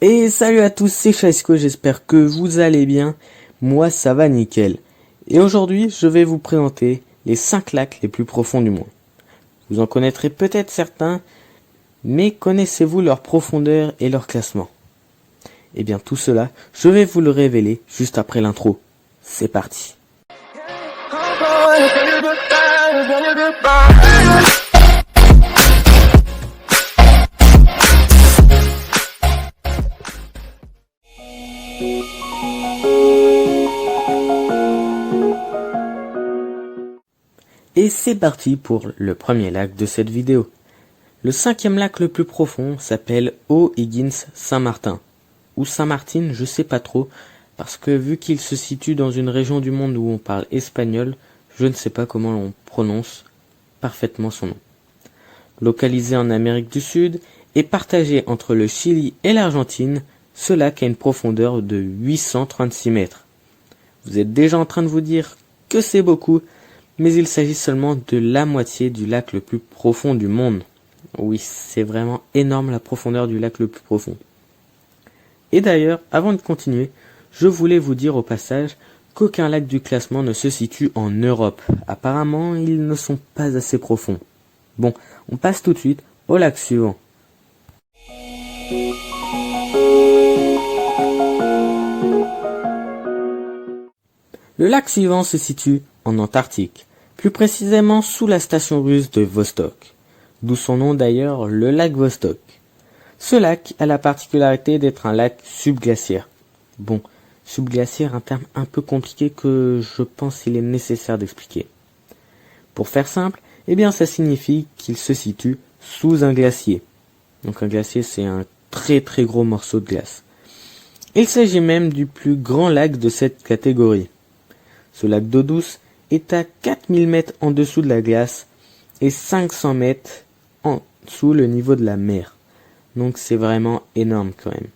Et salut à tous, c'est Chasco, j'espère que vous allez bien. Moi ça va nickel. Et aujourd'hui je vais vous présenter les 5 lacs les plus profonds du monde. Vous en connaîtrez peut-être certains, mais connaissez-vous leur profondeur et leur classement? Eh bien tout cela, je vais vous le révéler juste après l'intro. C'est parti. Et c'est parti pour le premier lac de cette vidéo. Le 5e lac le plus profond s'appelle O'Higgins Saint-Martin. Ou Saint-Martin, je sais pas trop, parce que vu qu'il se situe dans une région du monde où on parle espagnol, je ne sais pas comment on prononce parfaitement son nom. Localisé en Amérique du Sud et partagé entre le Chili et l'Argentine, ce lac a une profondeur de 836 mètres. Vous êtes déjà en train de vous dire que c'est beaucoup, mais il s'agit seulement de la moitié du lac le plus profond du monde. Oui, c'est vraiment énorme la profondeur du lac le plus profond. Et d'ailleurs, avant de continuer, je voulais vous dire au passage qu'aucun lac du classement ne se situe en Europe. Apparemment, ils ne sont pas assez profonds. Bon, on passe tout de suite au lac suivant. Le lac suivant se situe en Antarctique, plus précisément sous la station russe de Vostok, d'où son nom d'ailleurs, le lac Vostok. Ce lac a la particularité d'être un lac subglaciaire. Bon, subglaciaire, un terme un peu compliqué que je pense qu'il est nécessaire d'expliquer. Pour faire simple, eh bien ça signifie qu'il se situe sous un glacier. Donc un glacier, c'est un très très gros morceau de glace. Il s'agit même du plus grand lac de cette catégorie. Ce lac d'eau douce est à 4000 mètres en dessous de la glace et 500 mètres en dessous le niveau de la mer. Donc c'est vraiment énorme quand même.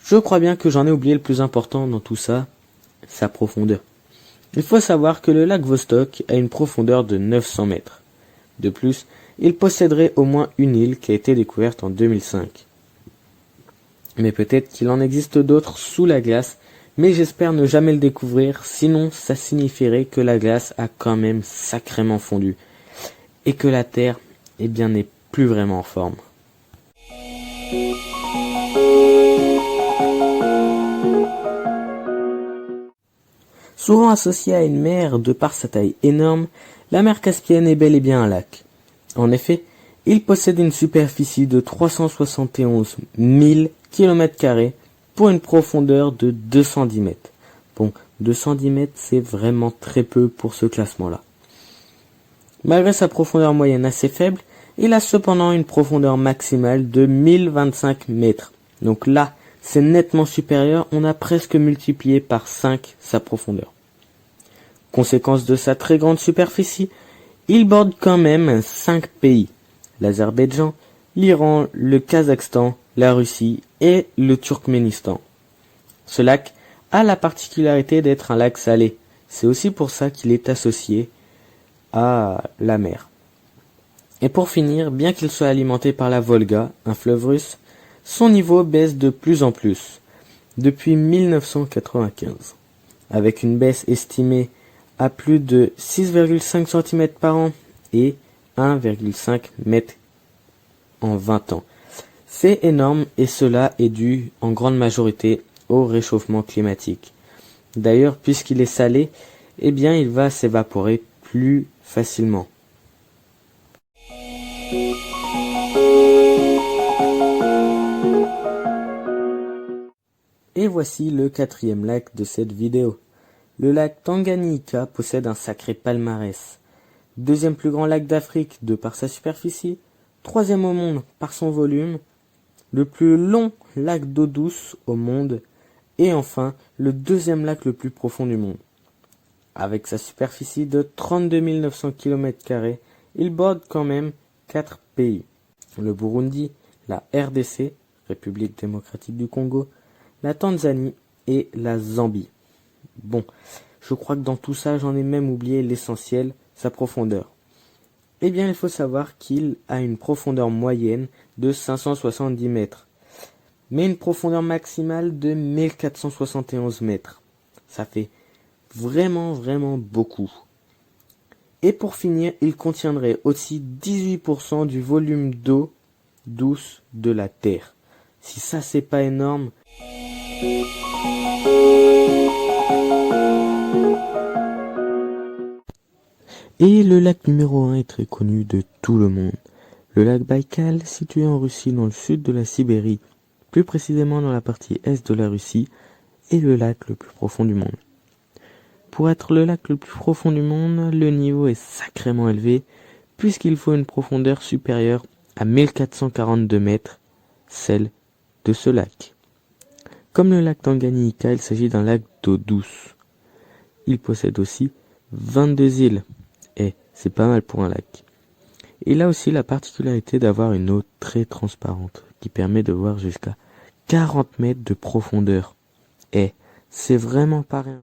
Je crois bien que j'en ai oublié le plus important dans tout ça, sa profondeur. Il faut savoir que le lac Vostok a une profondeur de 900 mètres. De plus, il posséderait au moins une île qui a été découverte en 2005. Mais peut-être qu'il en existe d'autres sous la glace, mais j'espère ne jamais le découvrir, sinon ça signifierait que la glace a quand même sacrément fondu, et que la Terre, eh bien, n'est plus vraiment en forme. Souvent associée à une mer de par sa taille énorme, la mer Caspienne est bel et bien un lac. En effet, il possède une superficie de 371 000 km² pour une profondeur de 210 mètres. Bon, 210 mètres, c'est vraiment très peu pour ce classement-là. Malgré sa profondeur moyenne assez faible, il a cependant une profondeur maximale de 1025 mètres. Donc là, c'est nettement supérieur, on a presque multiplié par 5 sa profondeur. Conséquence de sa très grande superficie, il borde quand même 5 pays. L'Azerbaïdjan, l'Iran, le Kazakhstan, la Russie et le Turkménistan. Ce lac a la particularité d'être un lac salé. C'est aussi pour ça qu'il est associé à la mer. Et pour finir, bien qu'il soit alimenté par la Volga, un fleuve russe, son niveau baisse de plus en plus, depuis 1995, avec une baisse estimée à plus de 6,5 cm par an et 1,5 m en 20 ans. C'est énorme et cela est dû en grande majorité au réchauffement climatique. D'ailleurs, puisqu'il est salé, eh bien il va s'évaporer plus facilement. Et voici le 4e lac de cette vidéo. Le lac Tanganyika possède un sacré palmarès. 2e plus grand lac d'Afrique de par sa superficie, 3e au monde par son volume, le plus long lac d'eau douce au monde, et enfin le 2e lac le plus profond du monde. Avec sa superficie de 32 900 km², il borde quand même 4 pays. Le Burundi, la RDC, République démocratique du Congo, la Tanzanie et la Zambie. Bon, je crois que dans tout ça, j'en ai même oublié l'essentiel, sa profondeur. Eh bien, il faut savoir qu'il a une profondeur moyenne de 570 mètres. mais une profondeur maximale de 1471 mètres. Ça fait vraiment beaucoup. Et pour finir, il contiendrait aussi 18% du volume d'eau douce de la Terre. Si ça c'est pas énorme. Et le lac numéro 1 est très connu de tout le monde. Le lac Baïkal, situé en Russie dans le sud de la Sibérie, plus précisément dans la partie est de la Russie, est le lac le plus profond du monde. Pour être le lac le plus profond du monde, le niveau est sacrément élevé, puisqu'il faut une profondeur supérieure à 1442 mètres, celle de ce lac. Comme le lac Tanganyika, il s'agit d'un lac d'eau douce. Il possède aussi 22 îles, et c'est pas mal pour un lac. Il a aussi la particularité d'avoir une eau très transparente, qui permet de voir jusqu'à 40 mètres de profondeur. Et c'est vraiment pas rien.